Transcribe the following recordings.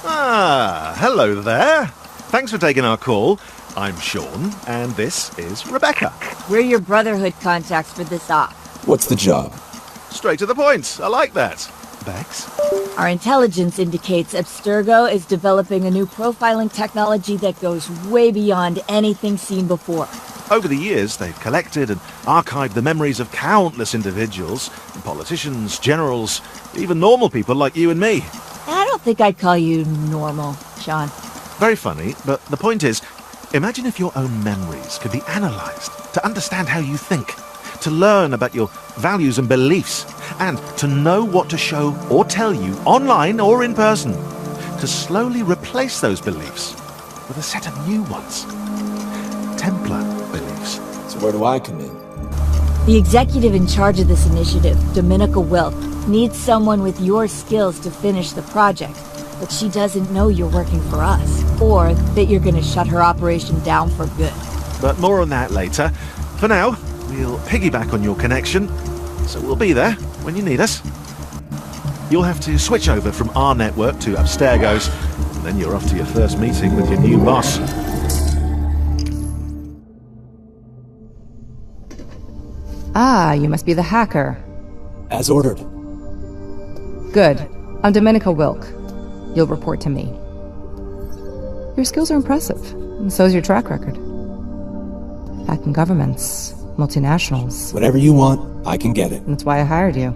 Ah, hello there. Thanks for taking our call. I'm Sean, and this is Rebecca. We're your Brotherhood contacts for this op. What's the job? Straight to the point. I like that. Bex? Our intelligence indicates Abstergo is developing a new profiling technology that goes way beyond anything seen before. Over the years, they've collected and archived the memories of countless individuals, politicians, generals, even normal people like you and me. I don't think I'd call you normal, Sean. Very funny, but the point is, imagine if your own memories could be analysed to understand how you think, to learn about your values and beliefs, and to know what to show or tell you online or in person, to slowly replace those beliefs with a set of new ones. Templar beliefs. So where do I come in? The executive in charge of this initiative, Dominica Wilk, needs someone with your skills to finish the project, but she doesn't know you're working for us, or that you're going to shut her operation down for good. But more on that later. For now, we'll piggyback on your connection, so we'll be there when you need us. You'll have to switch over from our network to Abstergo's, and then you're off to your first meeting with your new boss. Ah, you must be the hacker. As ordered. Good. I'm Dominica Wilk. You'll report to me. Your skills are impressive, and so's your track record. Hacking governments, multinationals. Whatever you want, I can get it. That's why I hired you.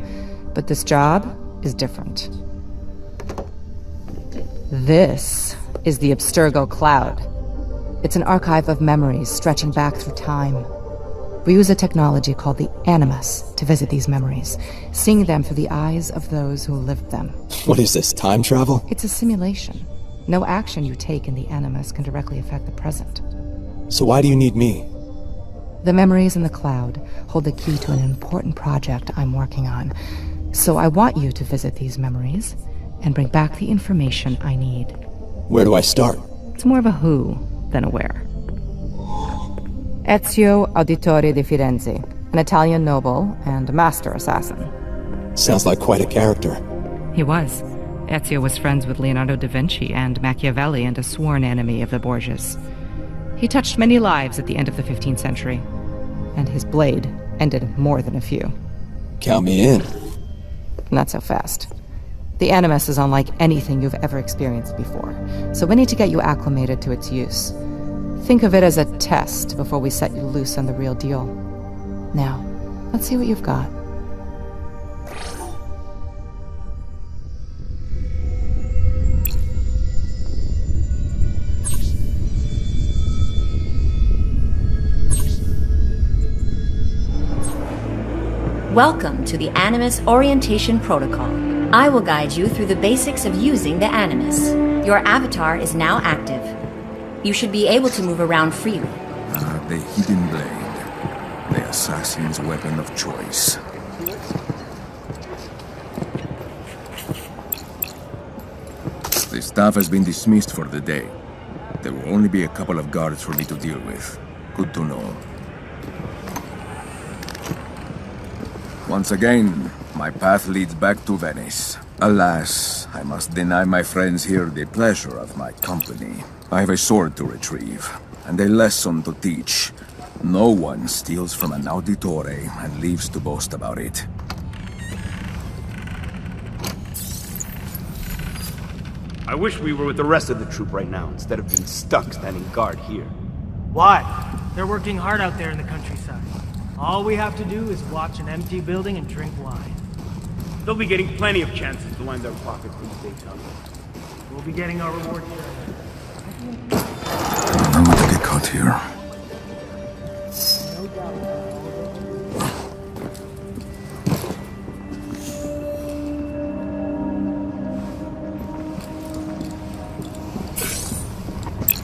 But this job is different. This is the Abstergo Cloud. It's an archive of memories stretching back through time. We use a technology called the Animus to visit these memories, seeing them through the eyes of those who lived them. What is this, time travel? It's a simulation. No action you take in the Animus can directly affect the present. So why do you need me? The memories in the cloud hold the key to an important project I'm working on. So I want you to visit these memories and bring back the information I need. Where do I start? It's more of a who than a where. Ezio Auditore di Firenze, an Italian noble and a master assassin. Sounds like quite a character. He was. Ezio was friends with Leonardo da Vinci and Machiavelli and a sworn enemy of the Borgias. He touched many lives at the end of the 15th century, and his blade ended more than a few. Count me in. Not so fast. The Animus is unlike anything you've ever experienced before, so we need to get you acclimated to its use. Think of it as a test before we set you loose on the real deal. Now, let's see what you've got. Welcome to the Animus Orientation Protocol. I will guide you through the basics of using the Animus. Your avatar is now active. You should be able to move around freely. The hidden blade. The assassin's weapon of choice. The staff has been dismissed for the day. There will only be a couple of guards for me to deal with. Good to know. Once again, my path leads back to Venice. Alas, I must deny my friends here the pleasure of my company. I have a sword to retrieve, and a lesson to teach. No one steals from an auditore and leaves to boast about it. I wish we were with the rest of the troop right now, instead of being stuck standing guard here. Why? They're working hard out there in the countryside. All we have to do is watch an empty building and drink wine. They'll be getting plenty of chances to line their pockets these days, huh? We'll be getting our reward here. I'm going to get caught here.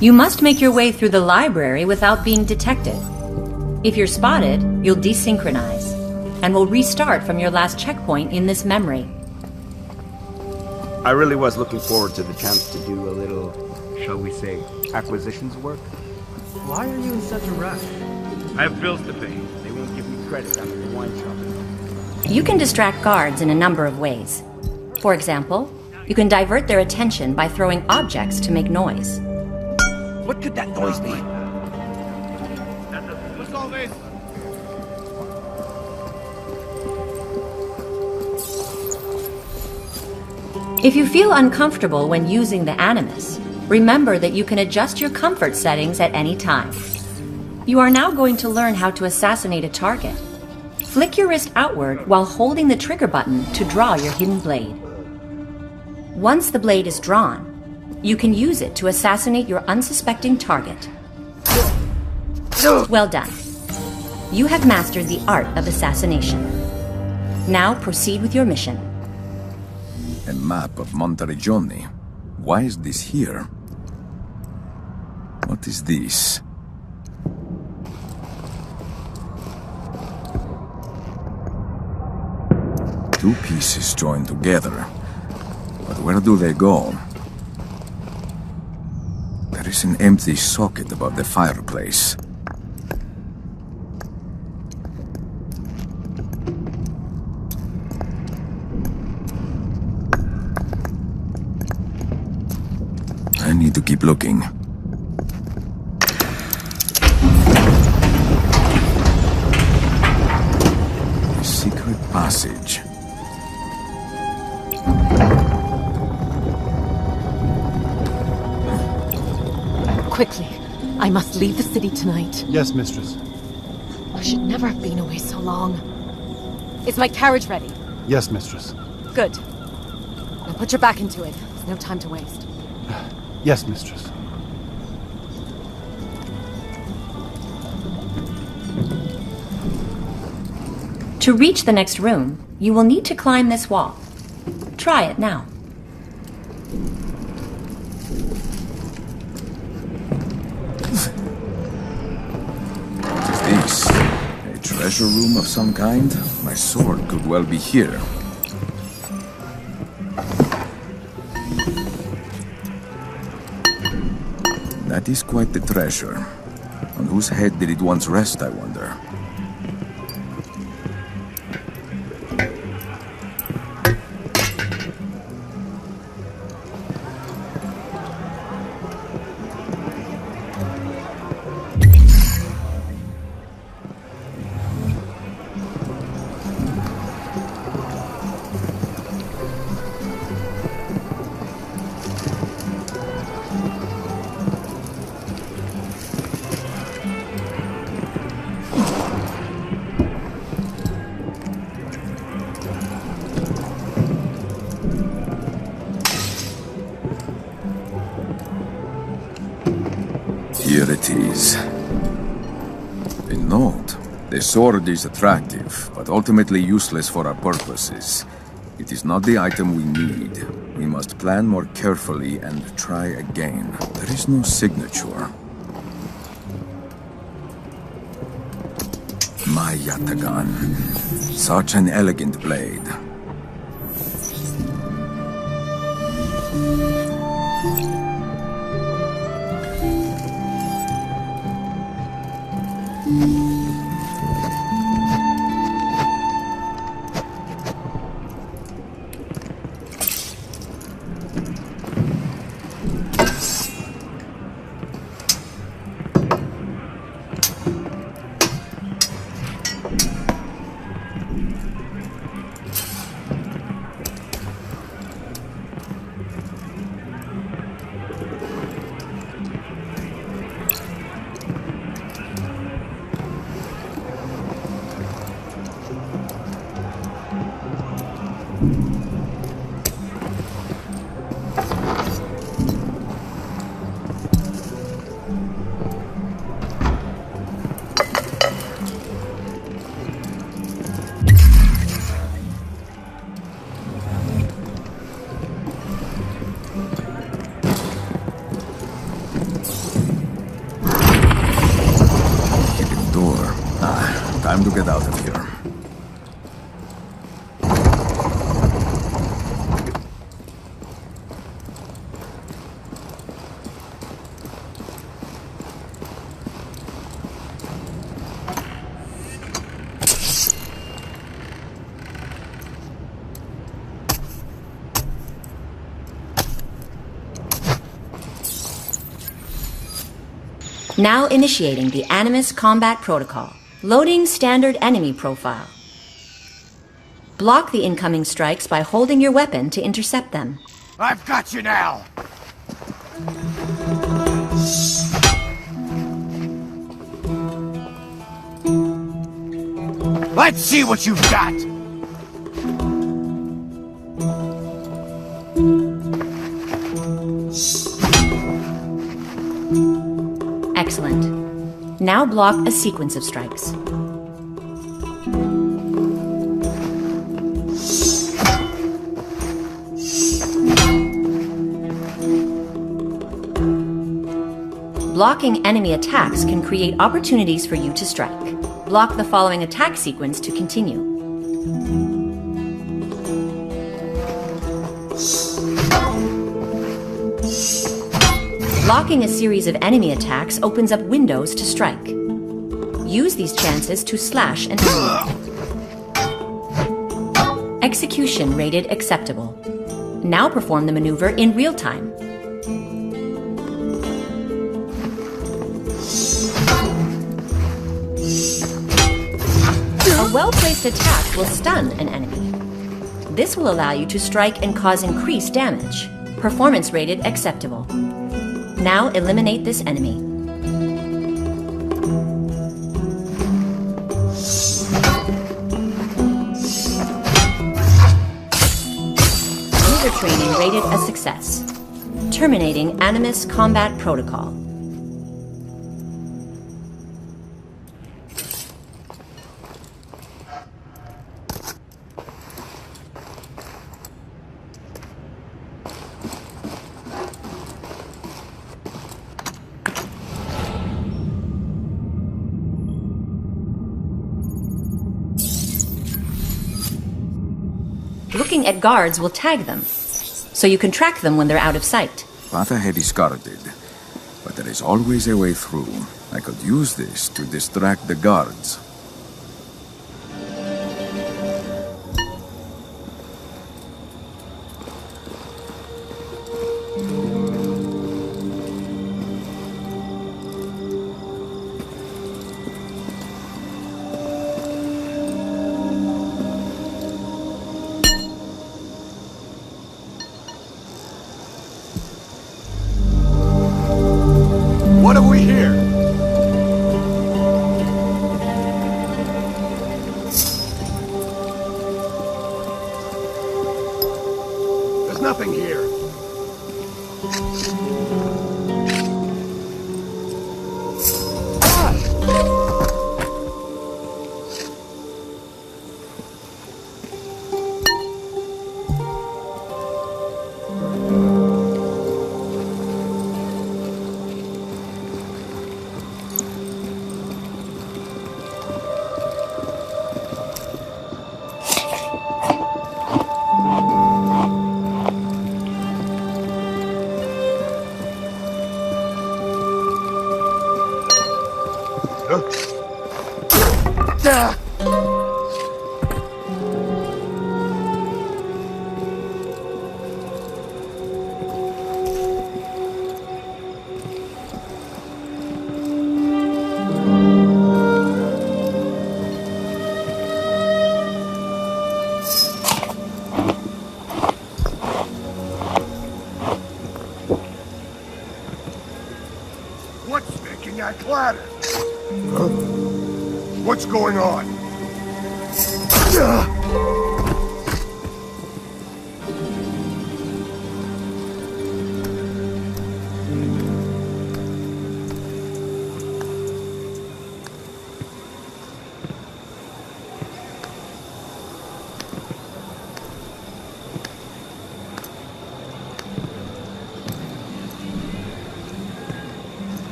You must make your way through the library without being detected. If you're spotted, you'll desynchronize, and will restart from your last checkpoint in this memory. I really was looking forward to the chance to do a little, shall we say, acquisitions work. Why are you in such a rush? I have bills to pay. They won't give me credit after the wine shop. You can distract guards in a number of ways. For example, You can divert their attention by throwing objects to make noise. What could that noise be? If you feel uncomfortable when using the Animus, remember that you can adjust your comfort settings at any time. You are now going to learn how to assassinate a target. Flick your wrist outward while holding the trigger button to draw your hidden blade. Once the blade is drawn, you can use it to assassinate your unsuspecting target. Well done. You have mastered the art of assassination. Now proceed with your mission. A map of Monteriggioni. Why is this here? What is this? Two pieces joined together. But where do they go? There is an empty socket above the fireplace. I need to keep looking. A secret passage. Quickly. I must leave the city tonight. Yes, mistress. I should never have been away so long. Is my carriage ready? Yes, mistress. Good. Now put your back into it. There's no time to waste. Yes, mistress. To reach the next room, you will need to climb this wall. Try it now. What is this? A treasure room of some kind? My sword could well be here. That is quite the treasure. On whose head did it once rest, I wonder? Here it is. A note. The sword is attractive, but ultimately useless for our purposes. It is not the item we need. We must plan more carefully and try again. There is no signature. My Yatagan. Such an elegant blade. Now initiating the Animus combat protocol. Loading standard enemy profile. Block the incoming strikes by holding your weapon to intercept them. I've got you now! Let's see what you've got! Excellent. Now block a sequence of strikes. Blocking enemy attacks can create opportunities for you to strike. Block the following attack sequence to continue. Blocking a series of enemy attacks opens up windows to strike. Use these chances to slash an enemy. Execution rated acceptable. Now perform the maneuver in real time. A well-placed attack will stun an enemy. This will allow you to strike and cause increased damage. Performance rated acceptable. Now eliminate this enemy. User training rated a success. Terminating Animus combat protocol. Looking at guards will tag them, so you can track them when they're out of sight. Path ahead is guarded, but there is always a way through. I could use this to distract the guards. What have we here? There's nothing here. What's making that clatter? Huh? What's going on?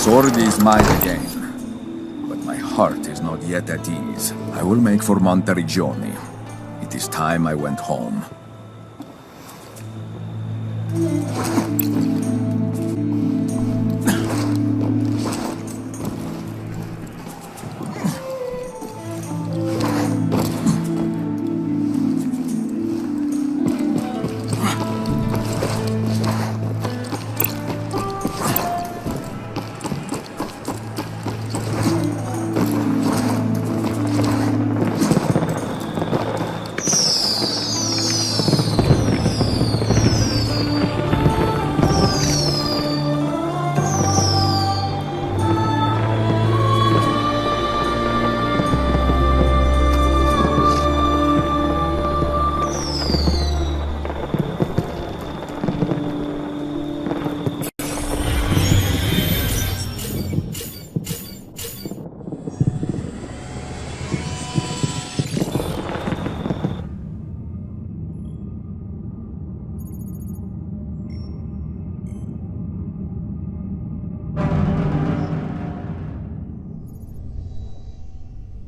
Sword is mine again, but my heart is not yet at ease. I will make for Monteriggioni. It is time I went home.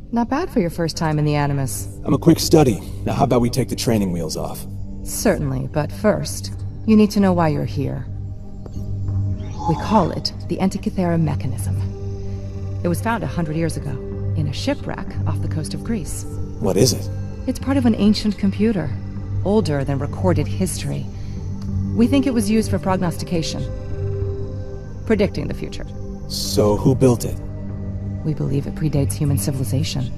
Not bad for your first time in the Animus. I'm a quick study. Now how about we take the training wheels off? Certainly, but first, you need to know why you're here. We call it the Antikythera mechanism. It was found 100 years ago, in a shipwreck off the coast of Greece. What is it? It's part of an ancient computer, older than recorded history. We think it was used for prognostication, predicting the future. So who built it? We believe it predates human civilization.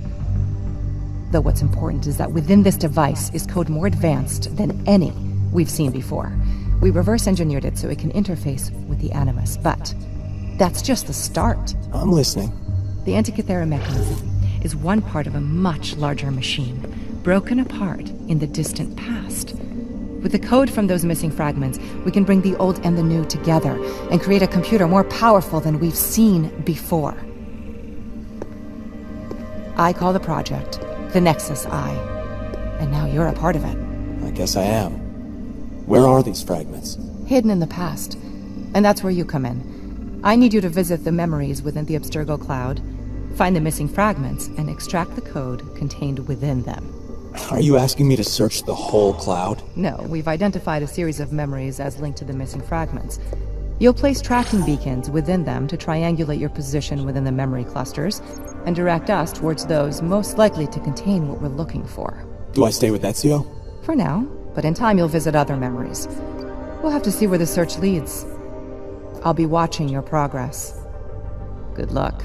Though what's important is that within this device is code more advanced than any we've seen before. We reverse engineered it so it can interface with the Animus, but that's just the start. I'm listening. The Antikythera mechanism is one part of a much larger machine, broken apart in the distant past. With the code from those missing fragments, we can bring the old and the new together and create a computer more powerful than we've seen before. I call the project the Nexus Eye, and now you're a part of it. I guess I am. Where are these fragments? Hidden in the past, and that's where you come in. I need you to visit the memories within the Abstergo cloud, find the missing fragments, and extract the code contained within them. Are you asking me to search the whole cloud? No, we've identified a series of memories as linked to the missing fragments. You'll place tracking beacons within them to triangulate your position within the memory clusters, and direct us towards those most likely to contain what we're looking for. Do I stay with Ezio? For now, but in time you'll visit other memories. We'll have to see where the search leads. I'll be watching your progress. Good luck.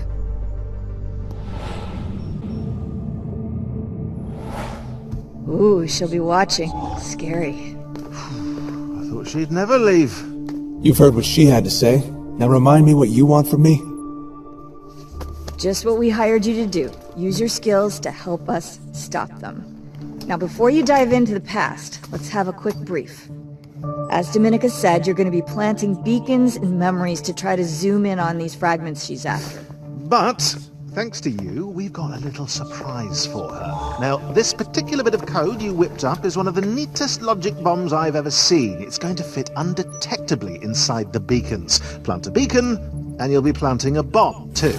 Ooh, she'll be watching. Scary. I thought she'd never leave. You've heard what she had to say. Now remind me what you want from me. Just what we hired you to do. Use your skills to help us stop them. Now, before you dive into the past, let's have a quick brief. As Dominica said, you're going to be planting beacons and memories to try to zoom in on these fragments she's after. But, thanks to you, we've got a little surprise for her. Now, this particular bit of code you whipped up is one of the neatest logic bombs I've ever seen. It's going to fit undetectably inside the beacons. Plant a beacon, and you'll be planting a bomb, too.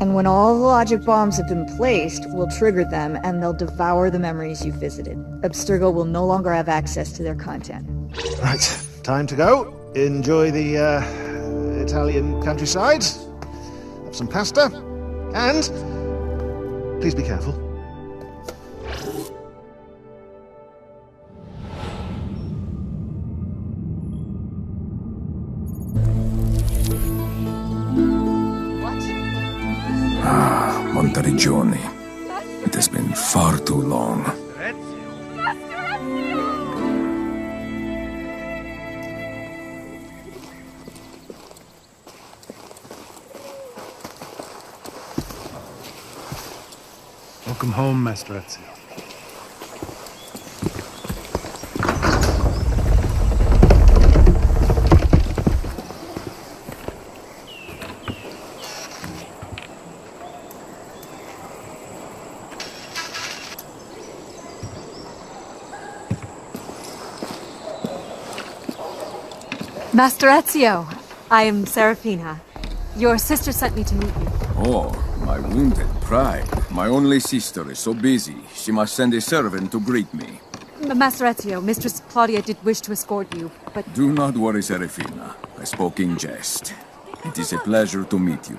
And when all the logic bombs have been placed, we'll trigger them and they'll devour the memories you visited. Abstergo will no longer have access to their content. Right, time to go. Enjoy the, Italian countryside. Have some pasta. And please be careful. Monteriggioni. It has been far too long. Welcome home, Master Ezio. Master Ezio, I am Serafina. Your sister sent me to meet you. Oh, my wounded pride. My only sister is so busy, she must send a servant to greet me. Master Ezio, Mistress Claudia did wish to escort you, but... Do not worry, Serafina. I spoke in jest. It is a pleasure to meet you.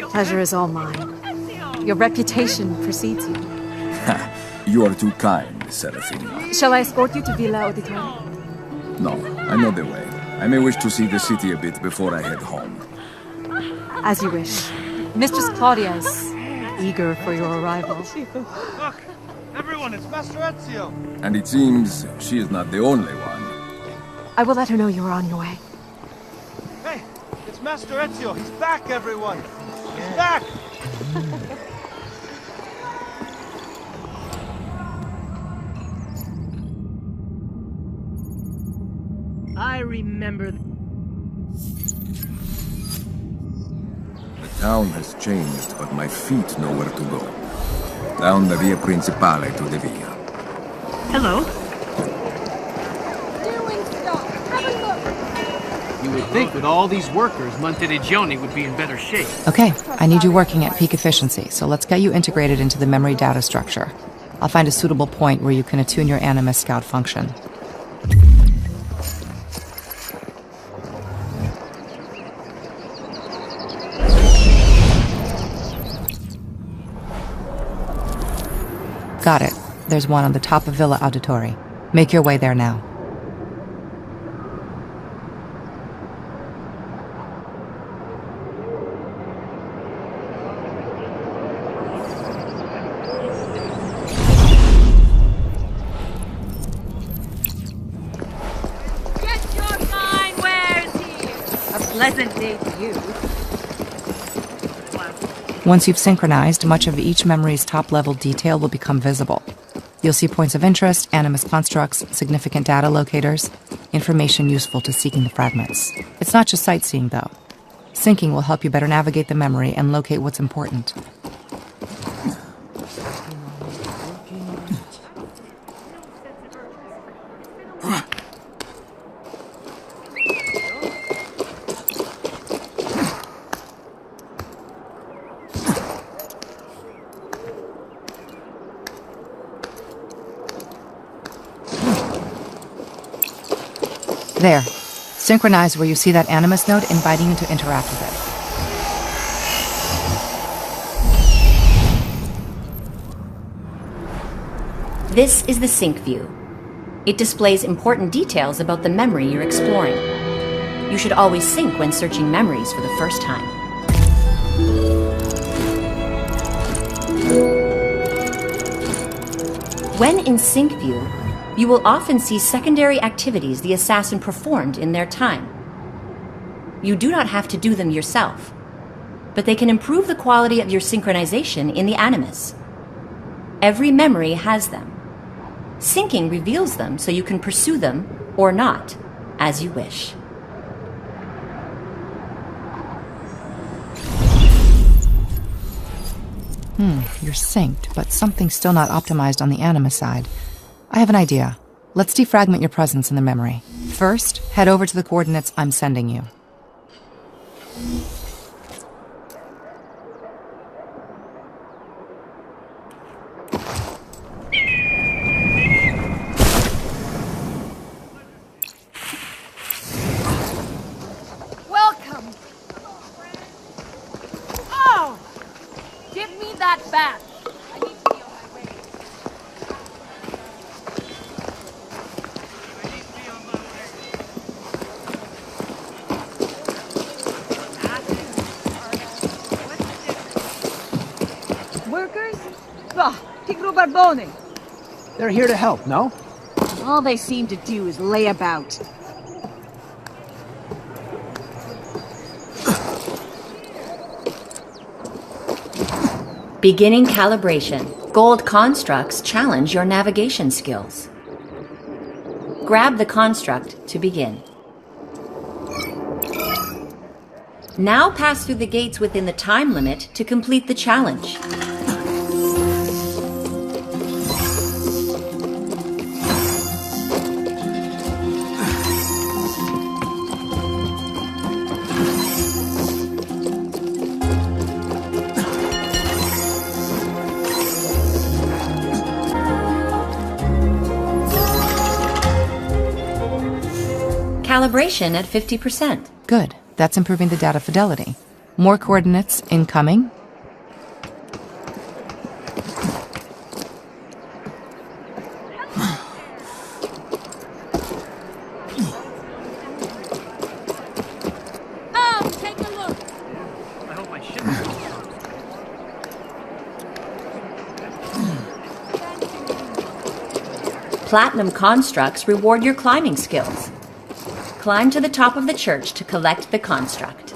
Pleasure is all mine. Your reputation precedes you. You are too kind, Serafina. Shall I escort you to Villa Auditore? No, I know the way. I may wish to see the city a bit before I head home. As you wish. Mistress Claudia is eager for your arrival. Look! Everyone, it's Master Ezio! And it seems she is not the only one. I will let her know you are on your way. Hey! It's Master Ezio! He's back, everyone! He's back! I remember... The town has changed, but my feet know where to go. Down the Via Principale to the Via. Hello? Doing stuff! Have a look! You would think with all these workers, Monteriggioni would be in better shape. Okay, I need you working at peak efficiency, so let's get you integrated into the memory data structure. I'll find a suitable point where you can attune your Animus scout function. Got it. There's one on the top of Villa Auditori. Make your way there now. Get your fine wares here! A pleasant day to you. Once you've synchronized, much of each memory's top-level detail will become visible. You'll see points of interest, Animus constructs, significant data locators, information useful to seeking the fragments. It's not just sightseeing, though. Syncing will help you better navigate the memory and locate what's important. There. Synchronize where you see that Animus node inviting you to interact with it. This is the sync view. It displays important details about the memory you're exploring. You should always sync when searching memories for the first time. When in sync view, you will often see secondary activities the assassin performed in their time. You do not have to do them yourself, but they can improve the quality of your synchronization in the Animus. Every memory has them. Syncing reveals them so you can pursue them, or not, as you wish. You're synced, but something's still not optimized on the Animus side. I have an idea. Let's defragment your presence in the memory. First, head over to the coordinates I'm sending you. Welcome! Oh! Give me that bat! I need to be on my way. Workers? Bah, Tigro Barbone. They're here to help, no? All they seem to do is lay about. Beginning calibration. Gold constructs challenge your navigation skills. Grab the construct to begin. Now pass through the gates within the time limit to complete the challenge. Calibration at 50%. Good. That's improving the data fidelity. More coordinates incoming. Take a look. I hope my ship Platinum constructs reward your climbing skills. Climb to the top of the church to collect the construct.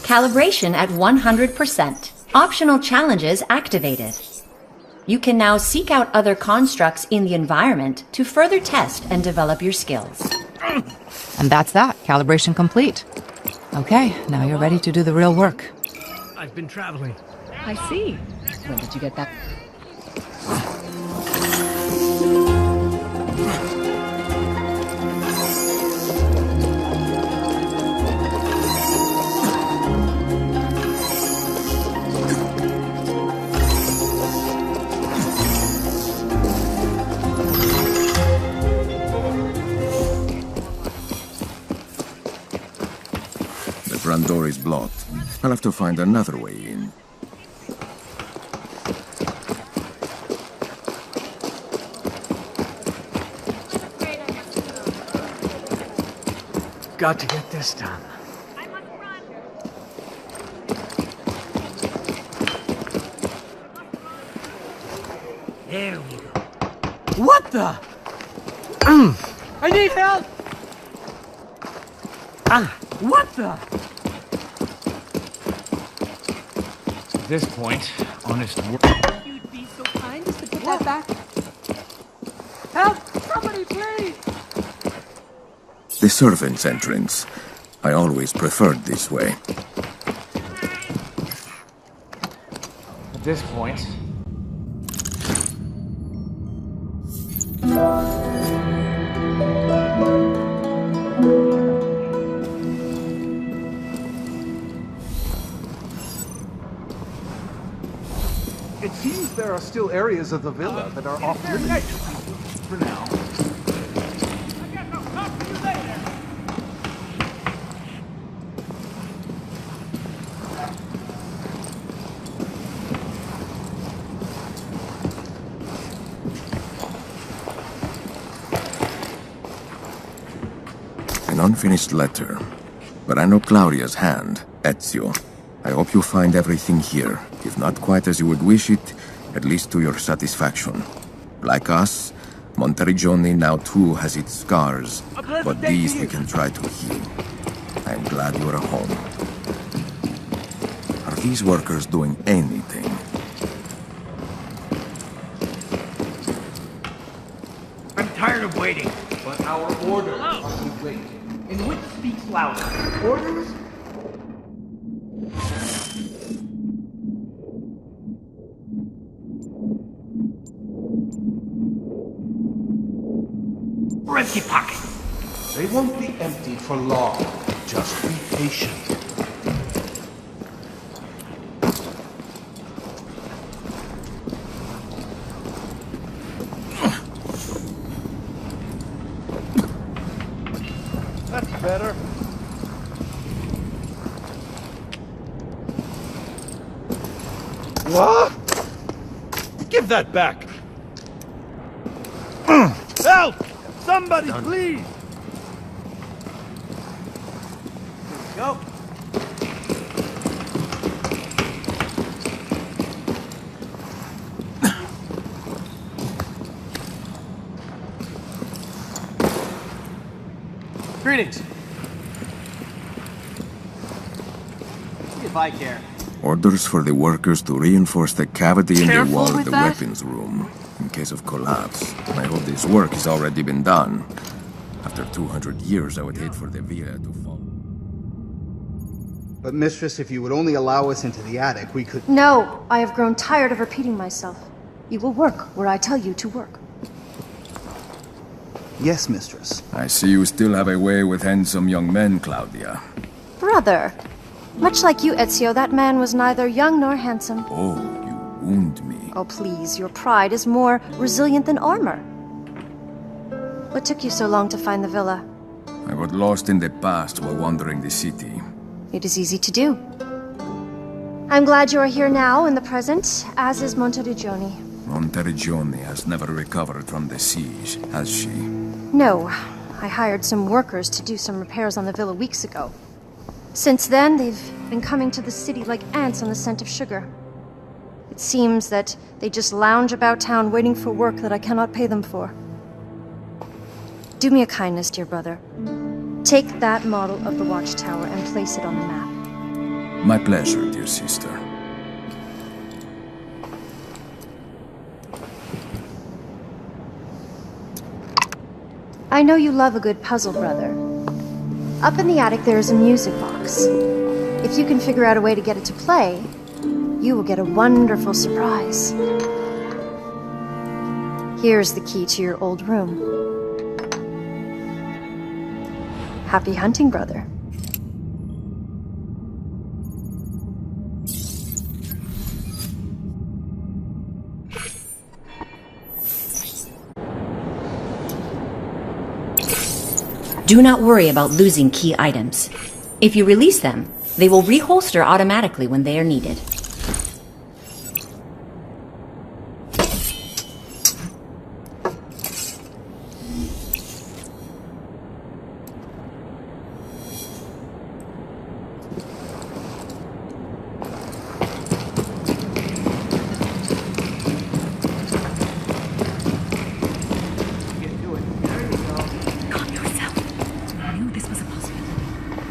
Calibration at 100%. Optional challenges activated. You can now seek out other constructs in the environment to further test and develop your skills. And that's that. Calibration complete. Okay, now you're ready to do the real work. I've been traveling. I see. When did you get back? The front door is blocked. I'll have to find another way in. Got to get this done. There we go. What the? I need help! What the? At this point, honest work. You'd be so kind as to put that back. Help! Somebody, please! The servants' entrance. I always preferred this way. At this point... It seems there are still areas of the villa that are off limits for now. An unfinished letter. But I know Claudia's hand, Ezio. I hope you find everything here. If not quite as you would wish it, at least to your satisfaction. Like us, Monteriggioni now too has its scars, but these we can try to heal. I am glad you are home. Are these workers doing anything? I'm tired of waiting. But our orders must wait. In which speaks louder? Orders? Or empty pocket. They won't be empty for long. Just be patient. That's better. What? Give that back. Help! Somebody, please! Go. Greetings. See if I care. Orders for the workers to reinforce the cavity in the Careful wall of with the that. weapons room, in case of collapse. I hope this work has already been done. After 200 years, I would hate for the villa to fall. But mistress, if you would only allow us into the attic, we could... No, I have grown tired of repeating myself. You will work where I tell you to work. Yes, mistress. I see you still have a way with handsome young men, Claudia. Brother, much like you, Ezio, that man was neither young nor handsome. Oh, you wound me. Oh, please, your pride is more resilient than armor. What took you so long to find the villa? I got lost in the past while wandering the city. It is easy to do. I'm glad you are here now in the present, as is Monteriggioni. Monteriggioni has never recovered from the siege, has she? No, I hired some workers to do some repairs on the villa weeks ago. Since then, they've been coming to the city like ants on the scent of sugar. It seems that they just lounge about town waiting for work that I cannot pay them for. Do me a kindness, dear brother. Take that model of the watchtower and place it on the map. My pleasure, dear sister. I know you love a good puzzle, brother. Up in the attic there is a music box. If you can figure out a way to get it to play, you will get a wonderful surprise. Here's the key to your old room. Happy hunting, brother. Do not worry about losing key items. If you release them, they will reholster automatically when they are needed.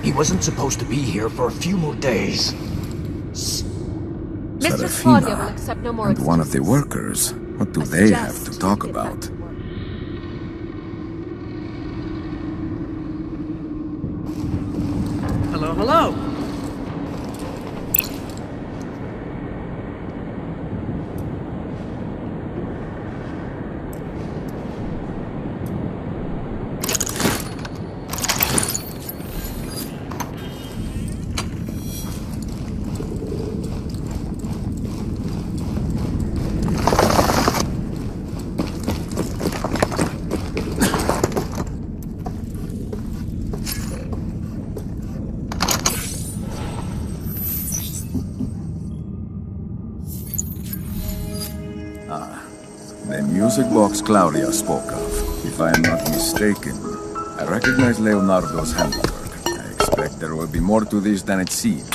He wasn't supposed to be here for a few more days. Mistress Claudia will accept no more And one of the workers. What do they have to talk about? Hello, hello. The music box Claudia spoke of. If I am not mistaken, I recognize Leonardo's handiwork. I expect there will be more to this than it seems.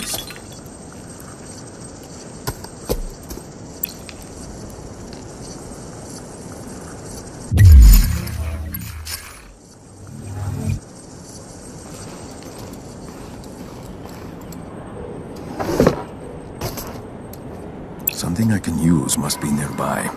Something I can use must be nearby.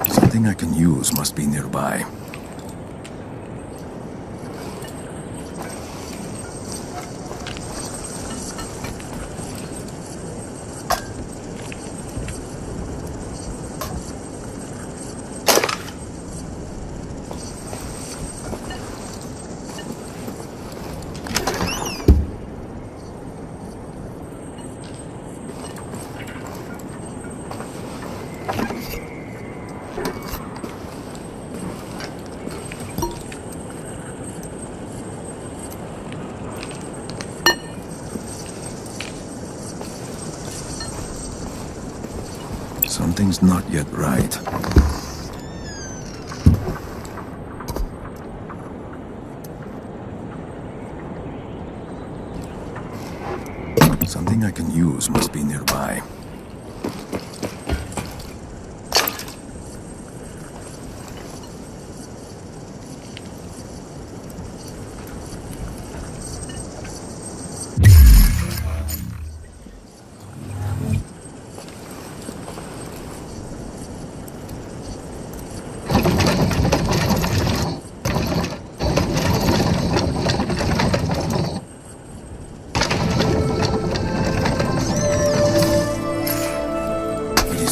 Something I can use must be nearby. Something's not yet right. Something I can use must be nearby.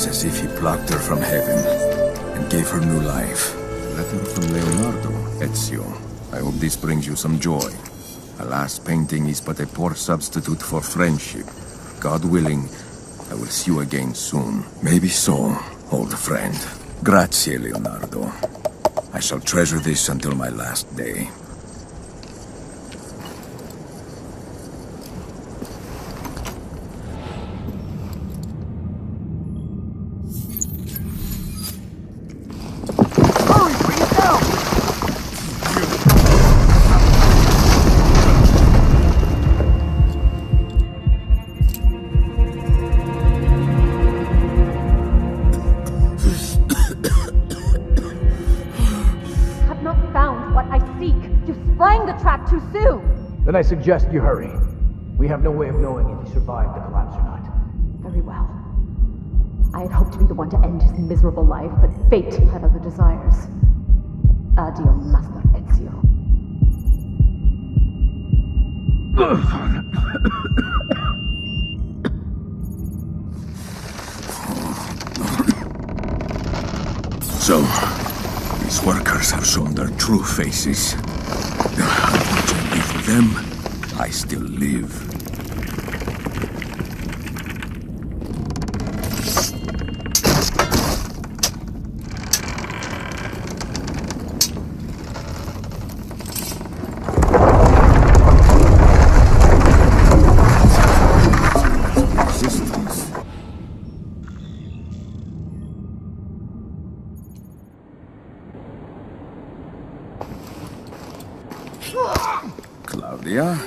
As if he plucked her from heaven and gave her new life. A letter from Leonardo, Ezio. I hope this brings you some joy. A last painting is but a poor substitute for friendship. God willing, I will see you again soon. Maybe so, old friend. Grazie, Leonardo. I shall treasure this until my last day. Then I suggest you hurry. We have no way of knowing if he survived the collapse or not. Very well. I had hoped to be the one to end his miserable life, but fate had other desires. Addio, Master Ezio. So, these workers have shown their true faces. Unfortunately for them, I still live. Claudia?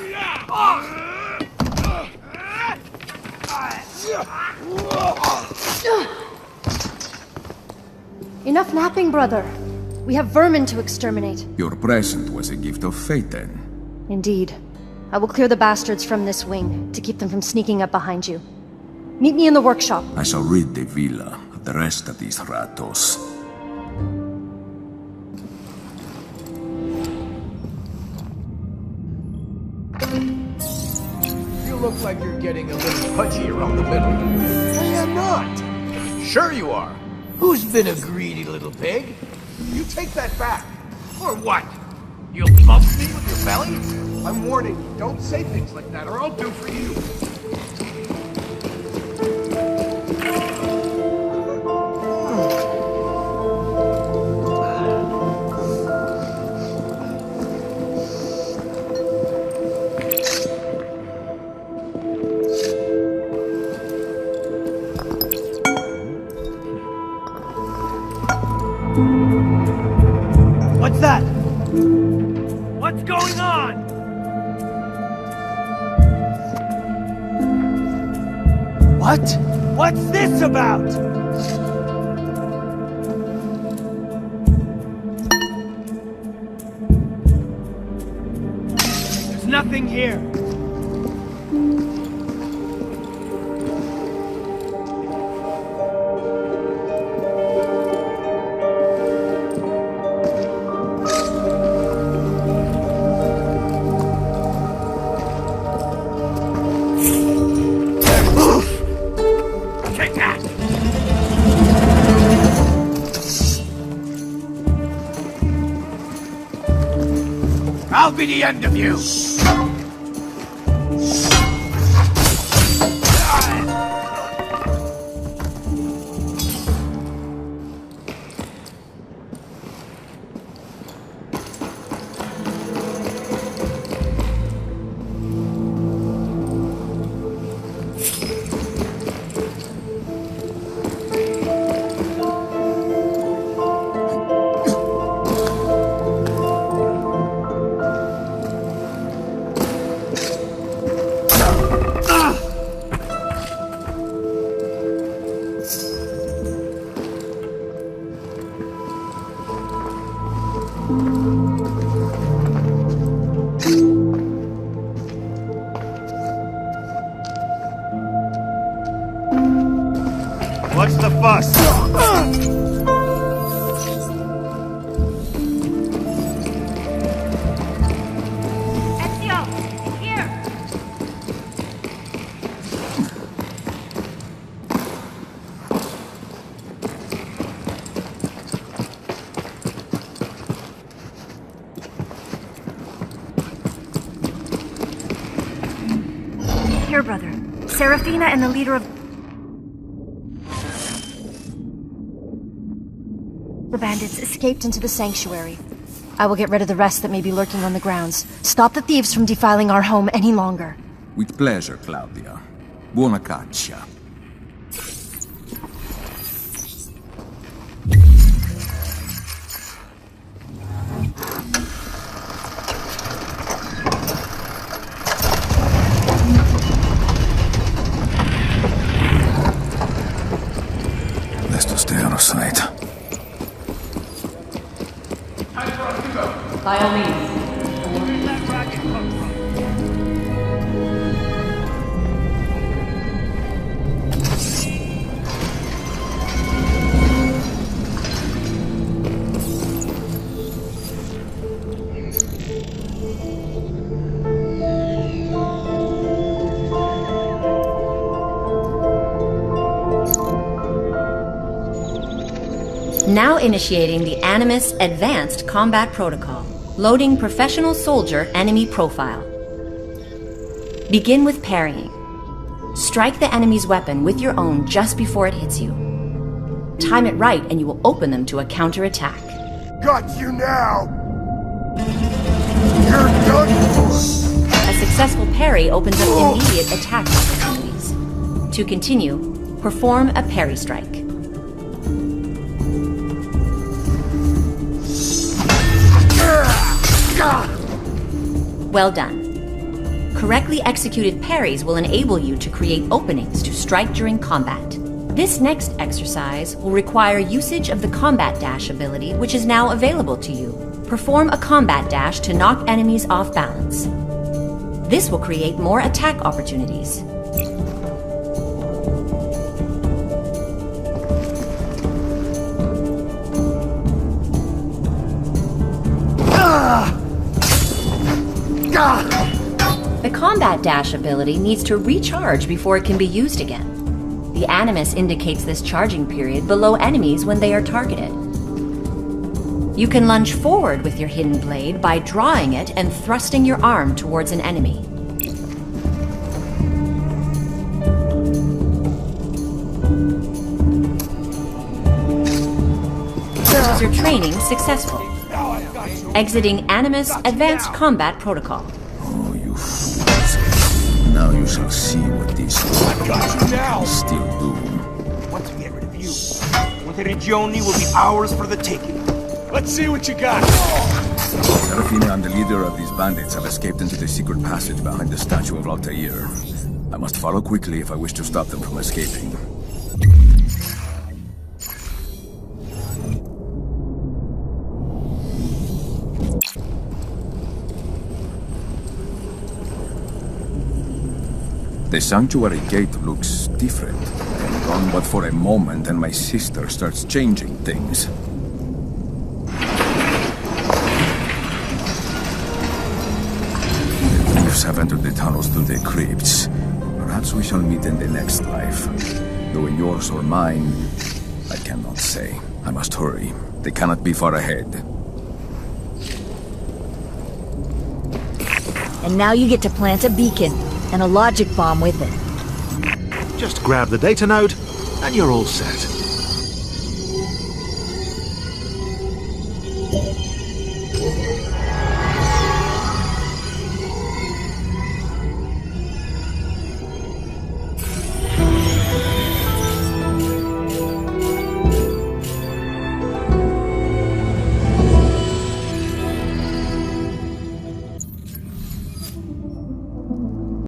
Enough napping, brother. We have vermin to exterminate. Your present was a gift of fate, then. Indeed. I will clear the bastards from this wing, to keep them from sneaking up behind you. Meet me in the workshop. I shall rid the villa of the rest of these ratos. You look like you're getting a little pudgy around the middle. I am not. Sure you are. Who's been a greedy little pig? You take that back. Or what? You'll bump me with your belly? I'm warning you, don't say things like that or I'll do for you. What's that? What's going on? What? What's this about? There's nothing here. I'll be the end of you! What's the fuss? Ezio, here! Here, brother. Serafina and the leader of the bandits escaped into the sanctuary. I will get rid of the rest that may be lurking on the grounds. Stop the thieves from defiling our home any longer. With pleasure, Claudia. Buona caccia. Best to stay out of sight. By all means. Where did that racket come from? Now initiating the Animus Advanced Combat Protocol. Loading Professional Soldier Enemy Profile. Begin with parrying. Strike the enemy's weapon with your own just before it hits you. Time it right and you will open them to a counterattack. Got you now! You're done for! A successful parry opens up immediate attack opportunities. To continue, perform a parry strike. Well done. Correctly executed parries will enable you to create openings to strike during combat. This next exercise will require usage of the combat dash ability, which is now available to you. Perform a combat dash to knock enemies off balance. This will create more attack opportunities. The combat dash ability needs to recharge before it can be used again. The Animus indicates this charging period below enemies when they are targeted. You can lunge forward with your hidden blade by drawing it and thrusting your arm towards an enemy. Was your training successful? Exiting Animus Advanced Combat Protocol. Oh, you fools. Now you shall see what these can still do. Once we get rid of you, Monteriggioni will be ours for the taking. Let's see what you got. Serafina and the leader of these bandits have escaped into the secret passage behind the statue of Altair. I must follow quickly if I wish to stop them from escaping. The sanctuary gate looks different. Gone but for a moment and my sister starts changing things. The thieves have entered the tunnels through the crypts. Perhaps we shall meet in the next life. Though in yours or mine, I cannot say. I must hurry. They cannot be far ahead. And now you get to plant a beacon and a logic bomb with it. Just grab the data node, and you're all set.